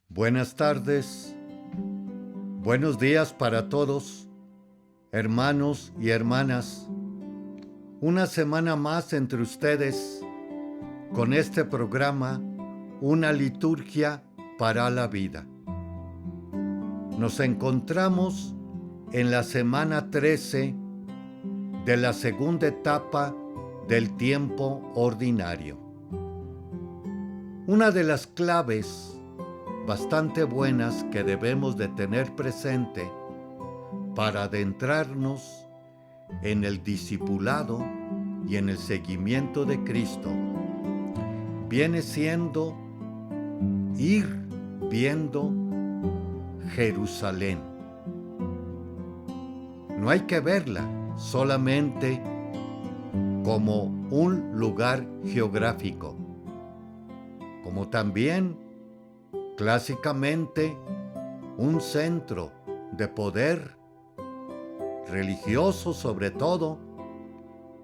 Buenas tardes, buenos días para todos, hermanos y hermanas. Una semana más entre ustedes con este programa, Una liturgia para la vida. Nos encontramos en la semana 13 de la segunda etapa del tiempo ordinario. Una de las claves bastante buenas que debemos de tener presente para adentrarnos en el discipulado y en el seguimiento de Cristo viene siendo ir viendo Jerusalén. No hay que verla solamente como un lugar geográfico, como también clásicamente un centro de poder religioso sobre todo,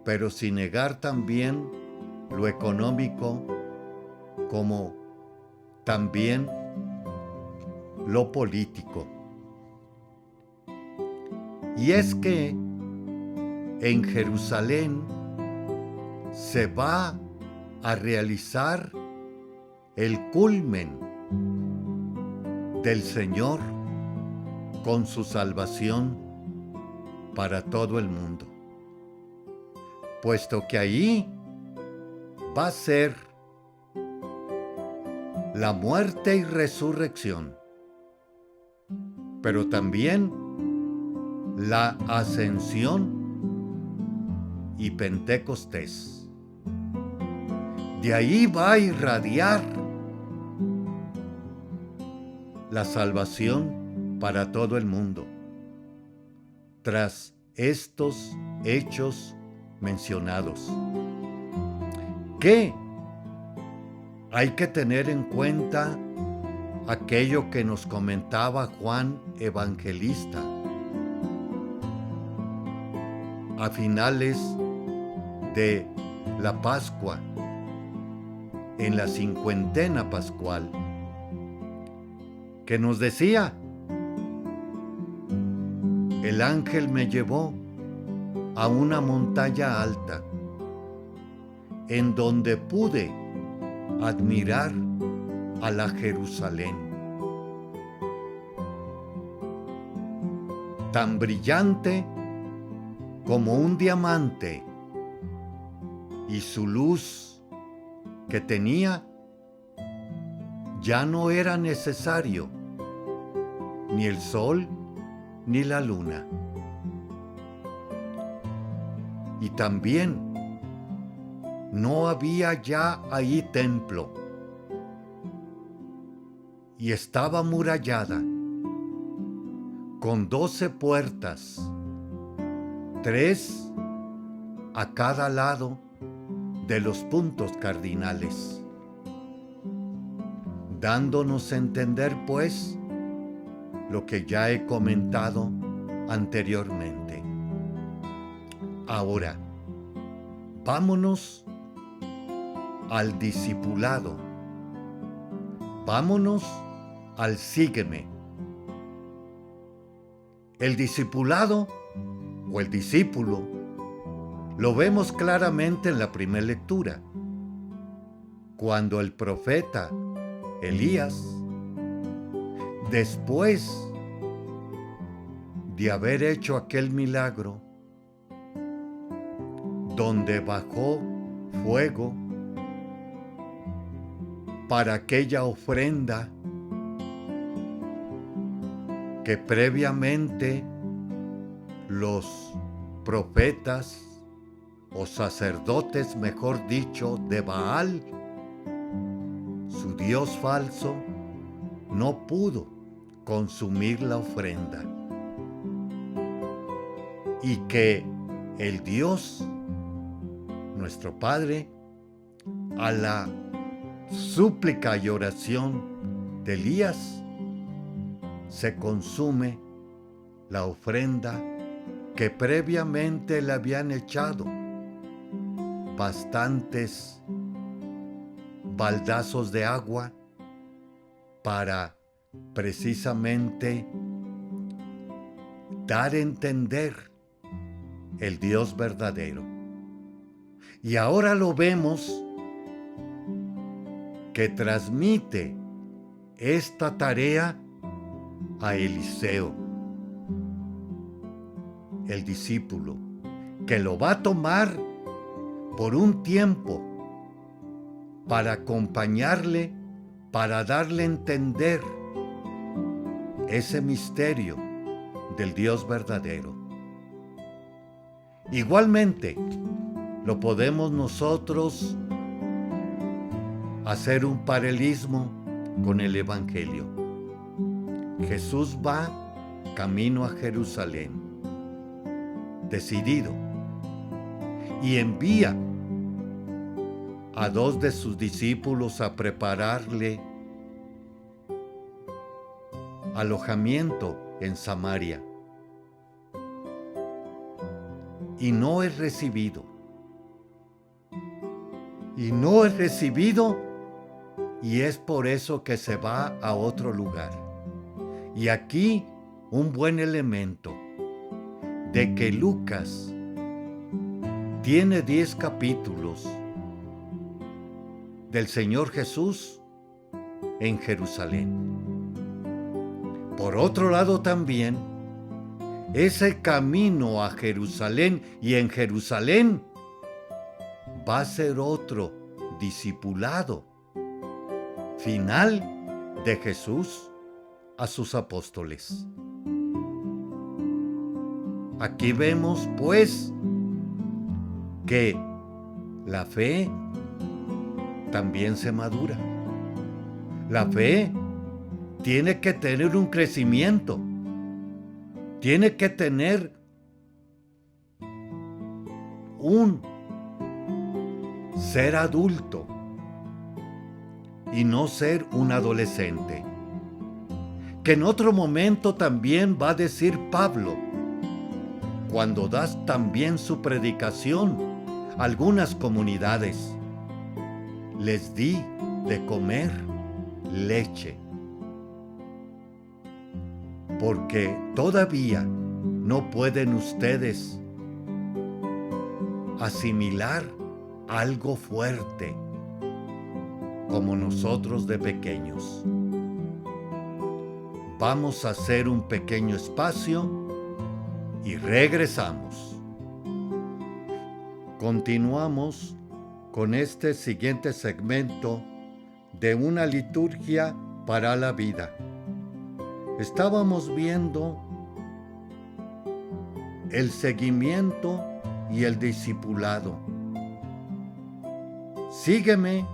pero sin negar también lo económico como también lo político. Y es que en Jerusalén se va a realizar el culmen del Señor con su salvación para todo el mundo, puesto que ahí va a ser la muerte y resurrección, pero también la ascensión y Pentecostés. De ahí va a irradiar la salvación para todo el mundo. Tras estos hechos mencionados, ¿qué? Hay que tener en cuenta aquello que nos comentaba Juan Evangelista a finales de la Pascua, en la cincuentena pascual, que nos decía: el ángel me llevó a una montaña alta, en donde pude admirar a la Jerusalén, tan brillante como un diamante, y su luz que tenía ya no era necesario ni el sol ni la luna. Y también no había ya ahí templo, y estaba amurallada con 12 puertas, 3 a cada lado de los puntos cardinales, dándonos a entender pues lo que ya he comentado anteriormente. Ahora, vámonos al discipulado. Vámonos al sígueme. El discipulado o el discípulo lo vemos claramente en la primera lectura, cuando el profeta Elías, después de haber hecho aquel milagro donde bajó fuego para aquella ofrenda que previamente los profetas o sacerdotes, mejor dicho, de Baal, su dios falso, no pudo consumir la ofrenda, y que el Dios, nuestro Padre, a la súplica y oración de Elías, se consume la ofrenda que previamente le habían echado bastantes baldazos de agua para precisamente dar a entender el Dios verdadero. Y ahora lo vemos que transmite esta tarea a Eliseo, el discípulo, que lo va a tomar por un tiempo para acompañarle, para darle a entender ese misterio del Dios verdadero. Igualmente, lo podemos nosotros hacer un paralelismo con el Evangelio. Jesús va camino a Jerusalén, decidido, y envía a 2 de sus discípulos a prepararle alojamiento en Samaria. Y no es recibido. Y no es recibido, y es por eso que se va a otro lugar. Y aquí un buen elemento de que Lucas tiene 10 capítulos del Señor Jesús en Jerusalén. Por otro lado también, ese camino a Jerusalén, y en Jerusalén va a ser otro discipulado final de Jesús a sus apóstoles. Aquí vemos, pues, que la fe también se madura. La fe tiene que tener un crecimiento, tiene que tener un ser adulto y no ser un adolescente. Que en otro momento también va a decir Pablo, cuando das también su predicación a algunas comunidades, les di de comer leche, porque todavía no pueden ustedes asimilar algo fuerte como nosotros de pequeños. Vamos a hacer un pequeño espacio y regresamos. Continuamos con este siguiente segmento de una liturgia para la vida. Estábamos viendo el seguimiento y el discipulado. Sígueme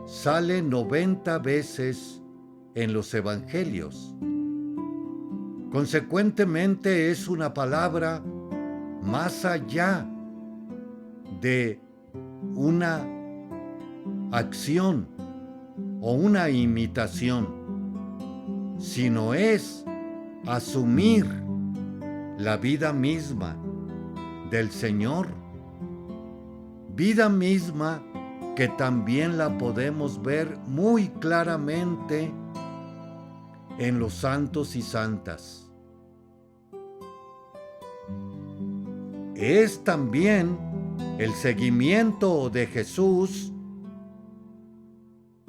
sale 90 veces en los evangelios. Consecuentemente es una palabra más allá de una acción o una imitación, sino es asumir la vida misma del Señor, vida misma que también la podemos ver muy claramente en los santos y santas. Es también el seguimiento de Jesús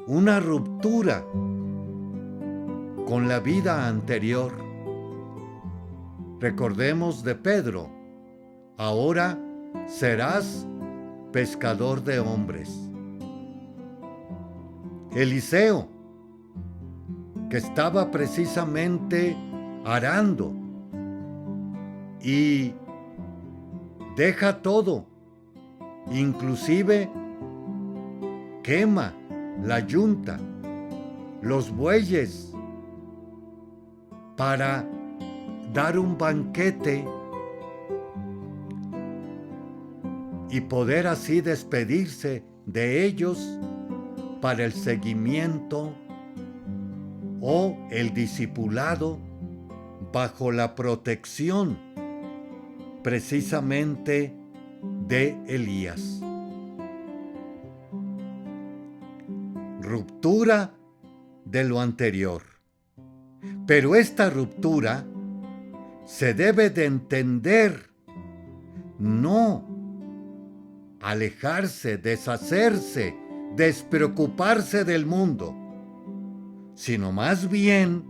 una ruptura con la vida anterior. Recordemos de Pedro, ahora serás pescador de hombres. Eliseo, que estaba precisamente arando y deja todo, inclusive quema la yunta, los bueyes, para dar un banquete y poder así despedirse de ellos para el seguimiento o el discipulado bajo la protección precisamente de Elías. Ruptura de lo anterior. Pero esta ruptura se debe de entender, no alejarse, deshacerse, despreocuparse del mundo, sino más bien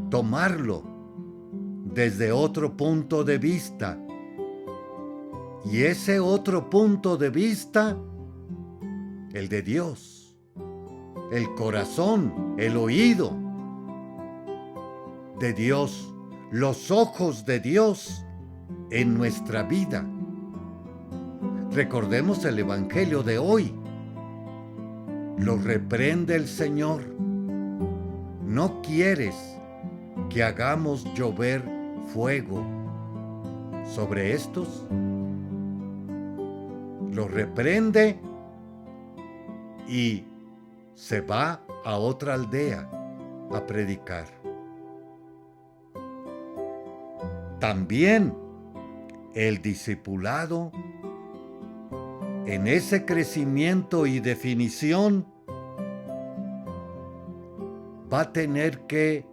tomarlo desde otro punto de vista. Y ese otro punto de vista, el de Dios, el corazón, el oído de Dios, los ojos de Dios en nuestra vida. Recordemos el Evangelio de hoy. Lo reprende el Señor. ¿No quieres que hagamos llover fuego sobre estos? Lo reprende y se va a otra aldea a predicar. También el discipulado, en ese crecimiento y definición, va a tener que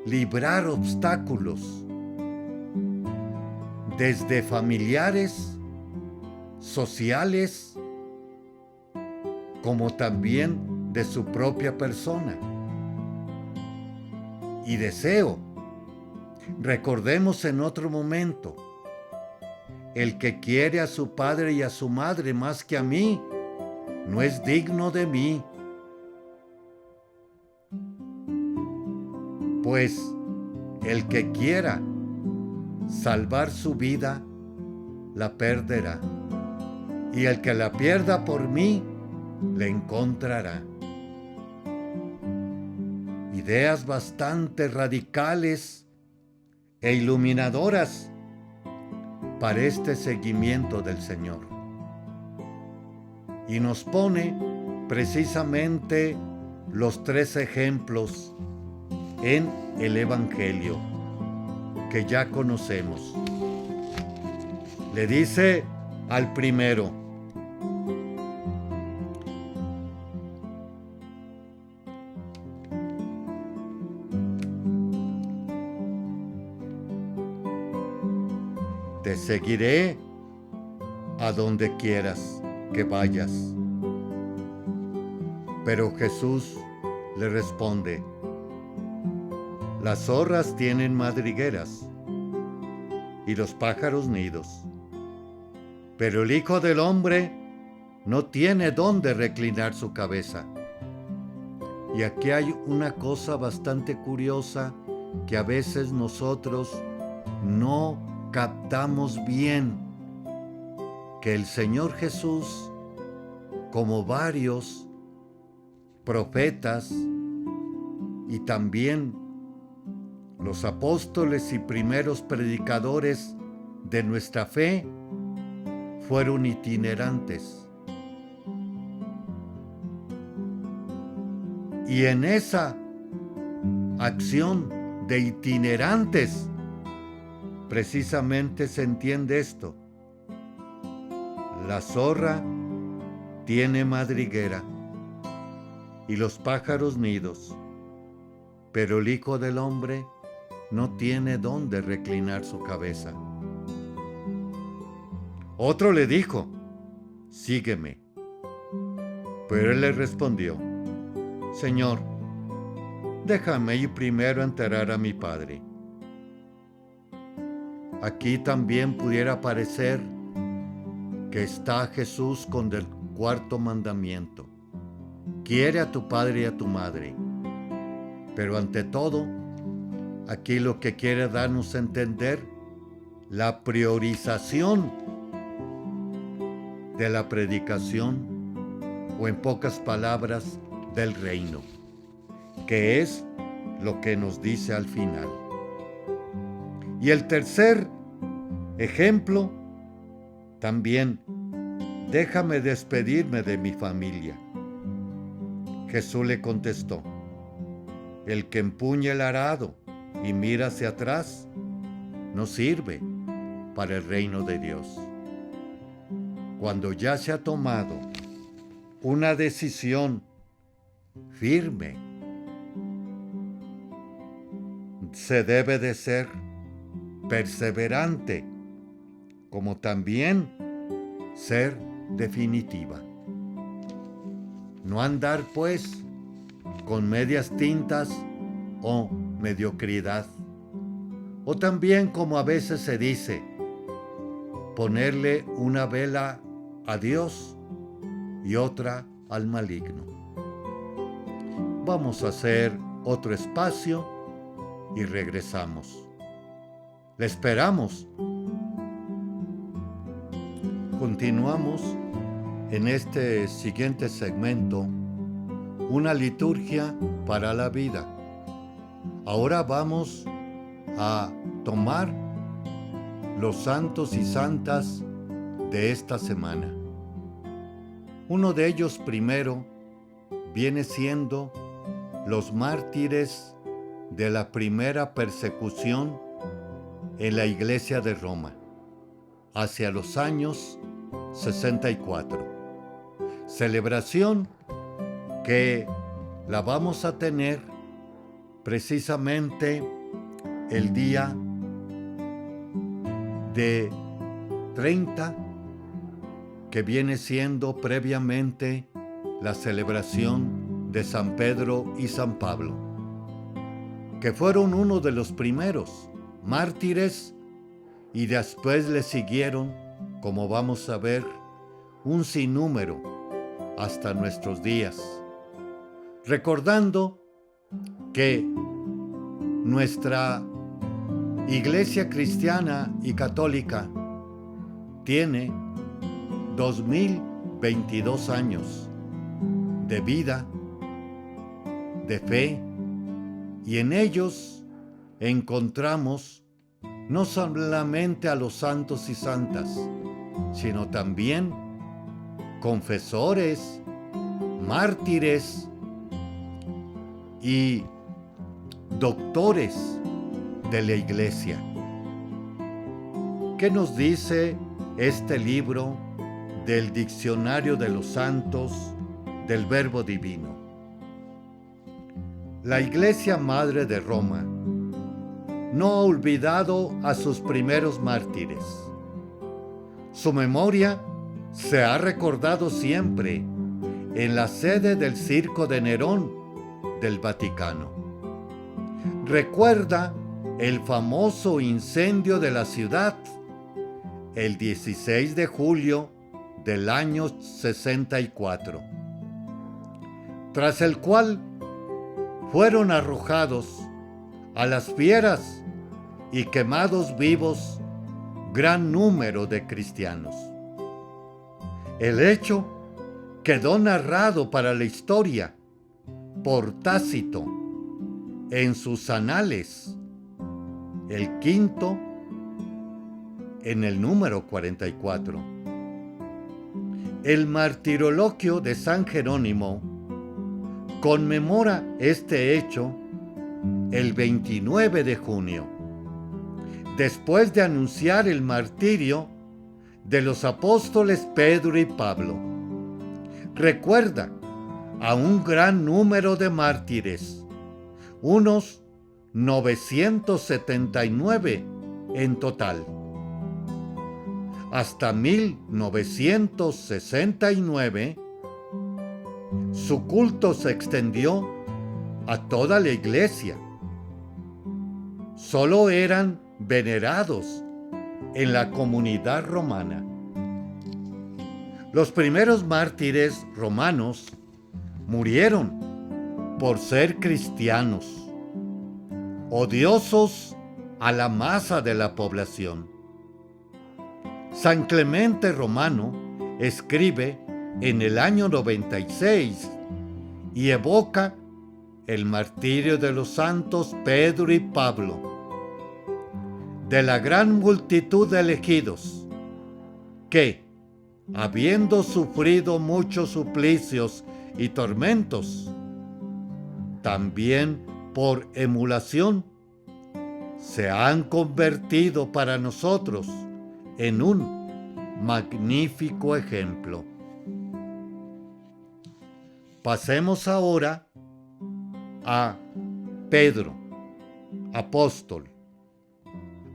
librar obstáculos, desde familiares, sociales, como también de su propia persona. Y deseo, recordemos en otro momento, el que quiere a su padre y a su madre más que a mí, no es digno de mí. Pues el que quiera salvar su vida, la perderá. Y el que la pierda por mí, la encontrará. Ideas bastante radicales e iluminadoras para este seguimiento del Señor. Y nos pone precisamente los 3 ejemplos en el Evangelio que ya conocemos. Le dice al primero: te seguiré a donde quieras que vayas. Pero Jesús le responde: las zorras tienen madrigueras y los pájaros nidos, pero el Hijo del Hombre no tiene dónde reclinar su cabeza. Y aquí hay una cosa bastante curiosa que a veces nosotros no captamos bien, que el Señor Jesús, como varios profetas y también los apóstoles y primeros predicadores de nuestra fe, fueron itinerantes. Y en esa acción de itinerantes, precisamente se entiende esto: la zorra tiene madriguera y los pájaros nidos, pero el Hijo del Hombre no tiene dónde reclinar su cabeza. Otro le dijo: sígueme. Pero él le respondió: Señor, déjame ir primero a enterrar a mi padre. Aquí también pudiera parecer que está Jesús con el 4.º mandamiento: quiere a tu padre y a tu madre. Pero ante todo, aquí lo que quiere darnos a entender, la priorización de la predicación, o en pocas palabras, del reino, que es lo que nos dice al final. Y el tercer ejemplo, también: déjame despedirme de mi familia. Jesús le contestó: el que empuña el arado y mira hacia atrás no sirve para el reino de Dios. Cuando ya se ha tomado una decisión firme. Se debe de ser perseverante, como también ser definitiva. No andar, pues, con medias tintas o mediocridad. O también, como a veces se dice, ponerle una vela a Dios y otra al maligno. Vamos a hacer otro espacio y regresamos. Le esperamos. Continuamos en este siguiente segmento, una liturgia para la vida. Ahora vamos a tomar los santos y santas de esta semana. Uno de ellos primero viene siendo los mártires de la primera persecución en la Iglesia de Roma, hacia los años 64. Celebración que la vamos a tener precisamente el día de 30, que viene siendo previamente la celebración de San Pedro y San Pablo, que fueron uno de los primeros mártires, y después le siguieron, como vamos a ver, un sinnúmero hasta nuestros días, recordando que nuestra Iglesia cristiana y católica tiene 2022 años de vida, de fe, y en ellos encontramos no solamente a los santos y santas, sino también confesores, mártires y doctores de la Iglesia. ¿Qué nos dice este libro del Diccionario de los Santos del Verbo Divino? La Iglesia Madre de Roma no ha olvidado a sus primeros mártires. Su memoria se ha recordado siempre en la sede del Circo de Nerón del Vaticano. Recuerda el famoso incendio de la ciudad el 16 de julio del año 64, tras el cual fueron arrojados a las fieras y quemados vivos gran número de cristianos. El hecho quedó narrado para la historia por Tácito en sus anales, el quinto en el número 44. El martirologio de San Jerónimo conmemora este hecho el 29 de junio, después de anunciar el martirio de los apóstoles Pedro y Pablo. Recuerda a un gran número de mártires, unos 979 en total. Hasta 1969, su culto se extendió a toda la Iglesia. Solo eran venerados en la comunidad romana. Los primeros mártires romanos murieron por ser cristianos, odiosos a la masa de la población. San Clemente Romano escribe en el año 96 y evoca el martirio de los santos Pedro y Pablo. De la gran multitud de elegidos que, habiendo sufrido muchos suplicios y tormentos, también por emulación, se han convertido para nosotros en un magnífico ejemplo. Pasemos ahora a Pedro, apóstol,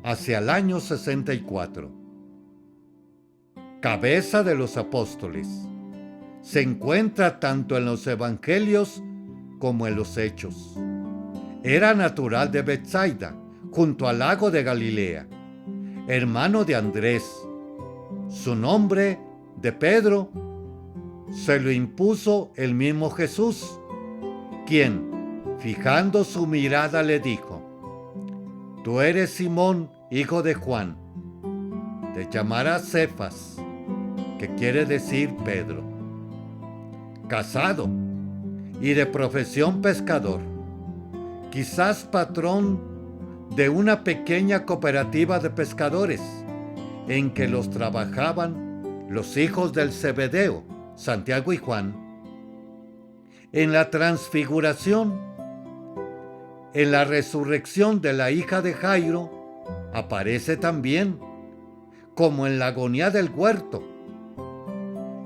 hacia el año 64. Cabeza de los apóstoles. Se encuentra tanto en los evangelios como en los hechos. Era natural de Betsaida, junto al lago de Galilea, hermano de Andrés. Su nombre de Pedro se lo impuso el mismo Jesús, quien, fijando su mirada, le dijo: Tú eres Simón, hijo de Juan. Te llamarás Cefas, que quiere decir Pedro. Casado y de profesión pescador, quizás patrón de una pequeña cooperativa de pescadores en que los trabajaban los hijos del Zebedeo, Santiago y Juan. En la transfiguración, en la resurrección de la hija de Jairo, aparece también, como en la agonía del huerto,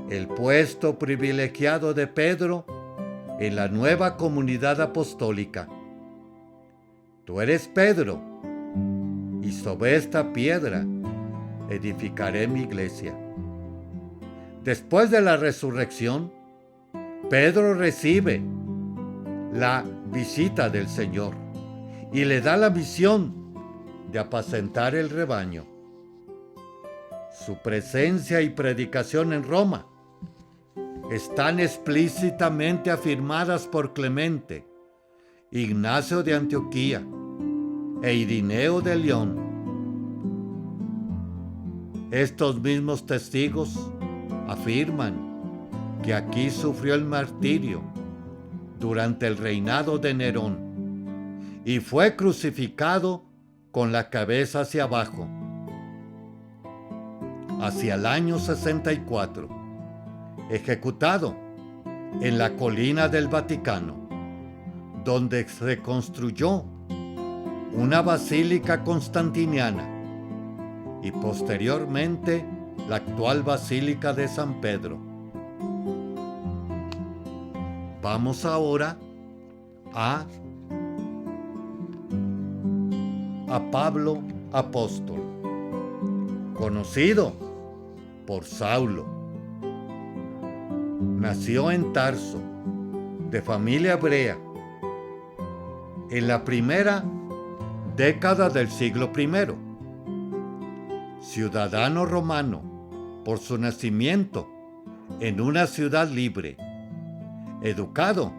el puesto privilegiado de Pedro en la nueva comunidad apostólica. Tú eres Pedro, y sobre esta piedra edificaré mi iglesia. Después de la resurrección, Pedro recibe la visita del Señor y le da la misión de apacentar el rebaño. Su presencia y predicación en Roma están explícitamente afirmadas por Clemente, Ignacio de Antioquía e Irineo de León. Estos mismos testigos afirman que aquí sufrió el martirio durante el reinado de Nerón y fue crucificado con la cabeza hacia abajo. Hacia el año 64, ejecutado en la colina del Vaticano, donde se construyó una basílica constantiniana y posteriormente la actual Basílica de San Pedro. Vamos ahora a Pablo apóstol, conocido por Saulo. Nació en Tarso, de familia hebrea, en la primera década del siglo I. Ciudadano romano por su nacimiento en una ciudad libre, educado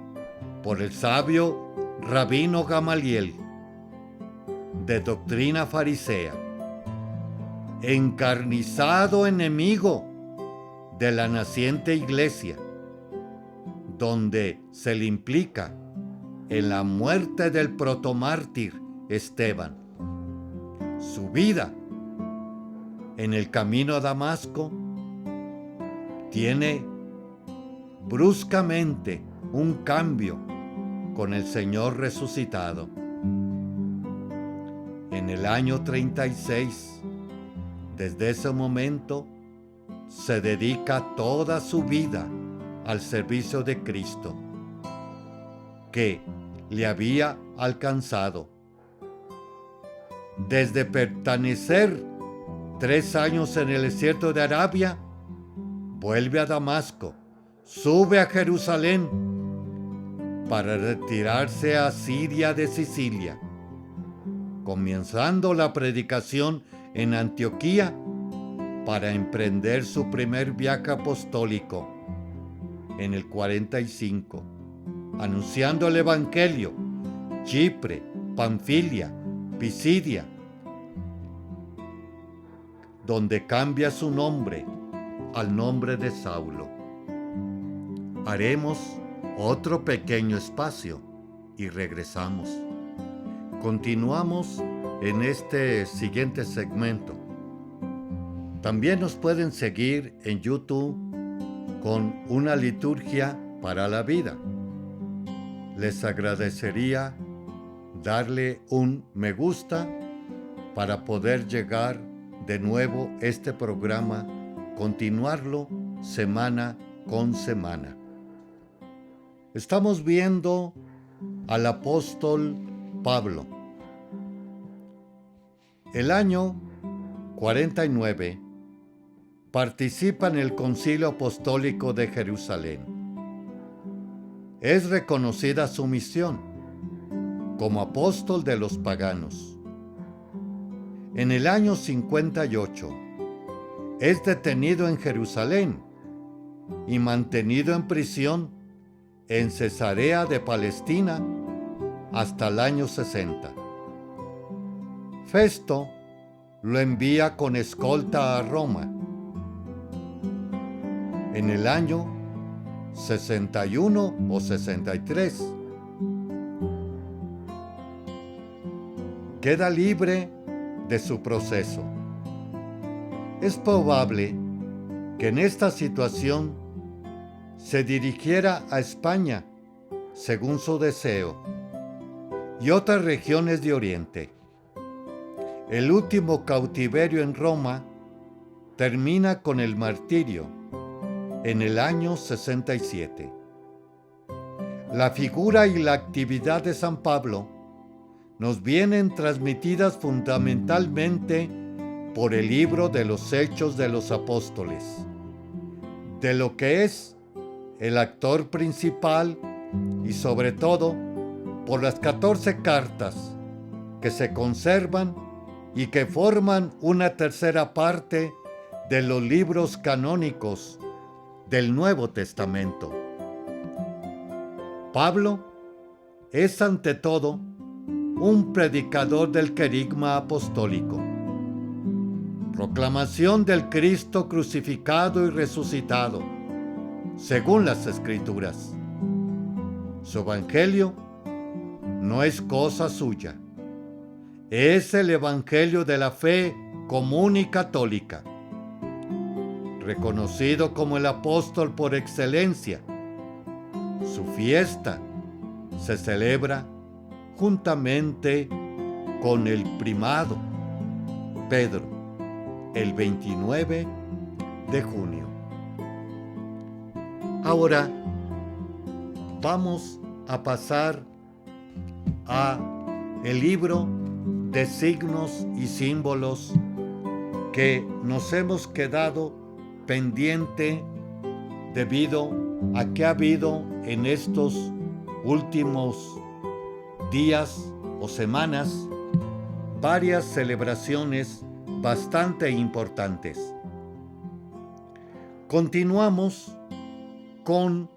por el sabio Rabino Gamaliel, de doctrina farisea, encarnizado enemigo de la naciente iglesia, donde se le implica en la muerte del protomártir Esteban. Su vida en el camino a Damasco tiene bruscamente un cambio con el Señor resucitado. En el año 36, desde ese momento, se dedica toda su vida al servicio de Cristo, que le había alcanzado. Desde pertenecer 3 años en el desierto de Arabia, vuelve a Damasco, sube a Jerusalén para retirarse a Siria de Sicilia, comenzando la predicación en Antioquía para emprender su primer viaje apostólico en el 45, anunciando el Evangelio, Chipre, Panfilia, Pisidia, donde cambia su nombre al nombre de Saulo. Haremos otro pequeño espacio y regresamos. Continuamos en este siguiente segmento. También nos pueden seguir en YouTube con Una Liturgia para la Vida. Les agradecería darle un me gusta para poder llegar de nuevo este programa, continuarlo semana con semana. Estamos viendo al apóstol Pablo. El año 49 participa en el Concilio Apostólico de Jerusalén. Es reconocida su misión como apóstol de los paganos. En el año 58 es detenido en Jerusalén y mantenido en prisión en Cesarea de Palestina hasta el año 60. Festo lo envía con escolta a Roma. En el año 61 o 63 queda libre de su proceso. Es probable que en esta situación se dirigiera a España, según su deseo, y otras regiones de Oriente. El último cautiverio en Roma termina con el martirio en el año 67. La figura y la actividad de San Pablo nos vienen transmitidas fundamentalmente por el libro de los Hechos de los Apóstoles, de lo que es el actor principal y sobre todo por las 14 cartas que se conservan y que forman una tercera parte de los libros canónicos del Nuevo Testamento. Pablo es ante todo un predicador del querigma apostólico. Proclamación del Cristo crucificado y resucitado, según las Escrituras. Su evangelio no es cosa suya. Es el evangelio de la fe común y católica. Reconocido como el apóstol por excelencia, su fiesta se celebra juntamente con el primado, Pedro, el 29 de junio. Ahora vamos a pasar a el libro de signos y símbolos que nos hemos quedado pendiente debido a que ha habido en estos últimos días o semanas varias celebraciones bastante importantes. Continuamos con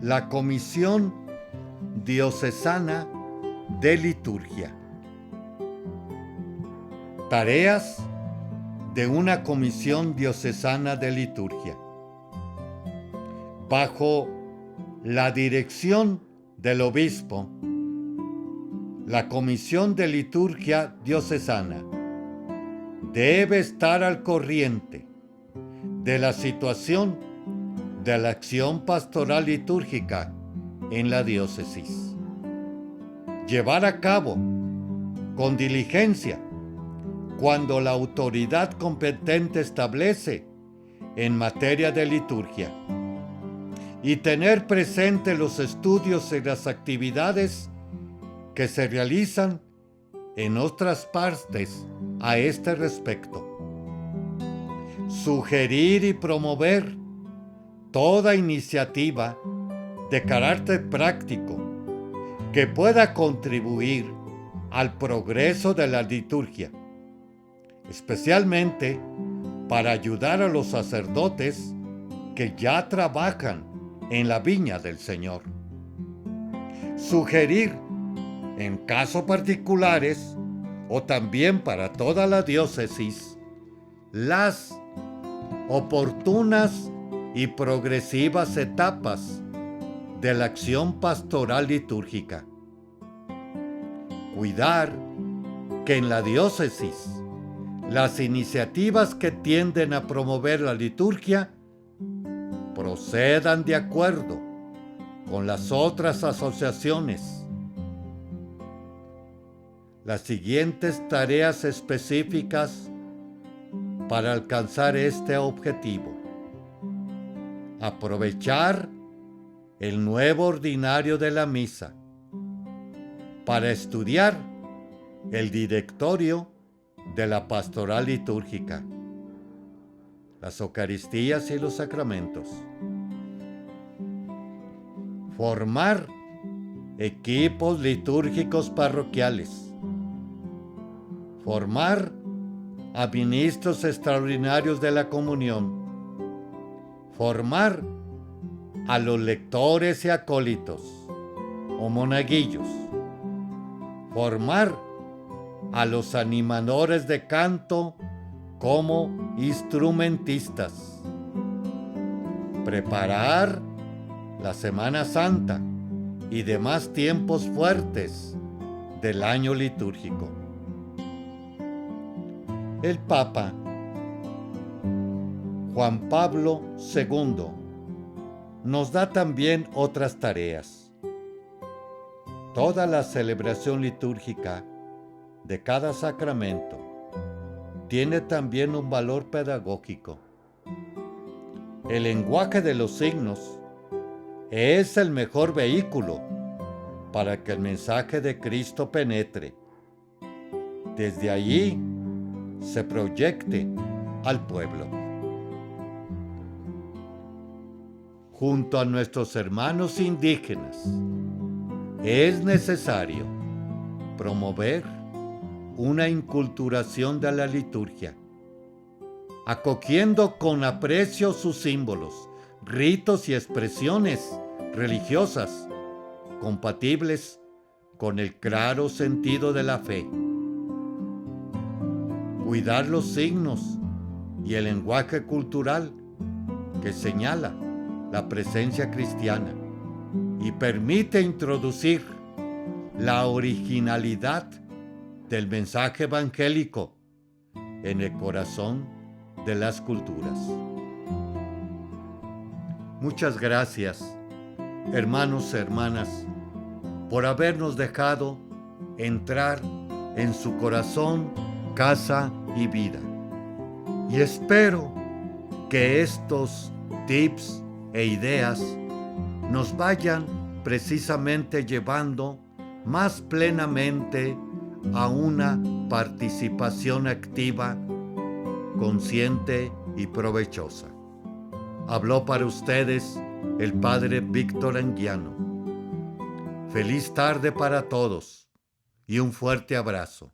la Comisión Diocesana de Liturgia. Tareas de una Comisión Diocesana de Liturgia. Bajo la dirección del obispo, la Comisión de Liturgia Diocesana debe estar al corriente de la situación de la acción pastoral litúrgica en la diócesis. Llevar a cabo con diligencia cuando la autoridad competente establece en materia de liturgia y tener presente los estudios y las actividades que se realizan en otras partes a este respecto. Sugerir y promover toda iniciativa de carácter práctico que pueda contribuir al progreso de la liturgia, especialmente para ayudar a los sacerdotes que ya trabajan en la viña del Señor. Sugerir, en casos particulares o también para toda la diócesis, las oportunas y progresivas etapas de la acción pastoral litúrgica. Cuidar que en la diócesis las iniciativas que tienden a promover la liturgia procedan de acuerdo con las otras asociaciones. Las siguientes tareas específicas para alcanzar este objetivo. Aprovechar el nuevo ordinario de la misa, para estudiar el directorio de la pastoral litúrgica, las Eucaristías y los sacramentos, formar equipos litúrgicos parroquiales, formar a ministros extraordinarios de la comunión, formar a los lectores y acólitos o monaguillos, formar a los animadores de canto como instrumentistas, preparar la Semana Santa y demás tiempos fuertes del año litúrgico. El Papa Juan Pablo II nos da también otras tareas. Toda la celebración litúrgica de cada sacramento tiene también un valor pedagógico. El lenguaje de los signos es el mejor vehículo para que el mensaje de Cristo penetre. Desde allí se proyecte al pueblo. Junto a nuestros hermanos indígenas, es necesario promover una inculturación de la liturgia, acogiendo con aprecio sus símbolos, ritos y expresiones religiosas compatibles con el claro sentido de la fe. Cuidar los signos y el lenguaje cultural que señala la presencia cristiana y permite introducir la originalidad del mensaje evangélico en el corazón de las culturas. Muchas gracias, hermanos y hermanas, por habernos dejado entrar en su corazón, casa y vida. Y espero que estos tips e ideas nos vayan precisamente llevando más plenamente a una participación activa, consciente y provechosa. Habló para ustedes el Padre Víctor Anguiano. Feliz tarde para todos y un fuerte abrazo.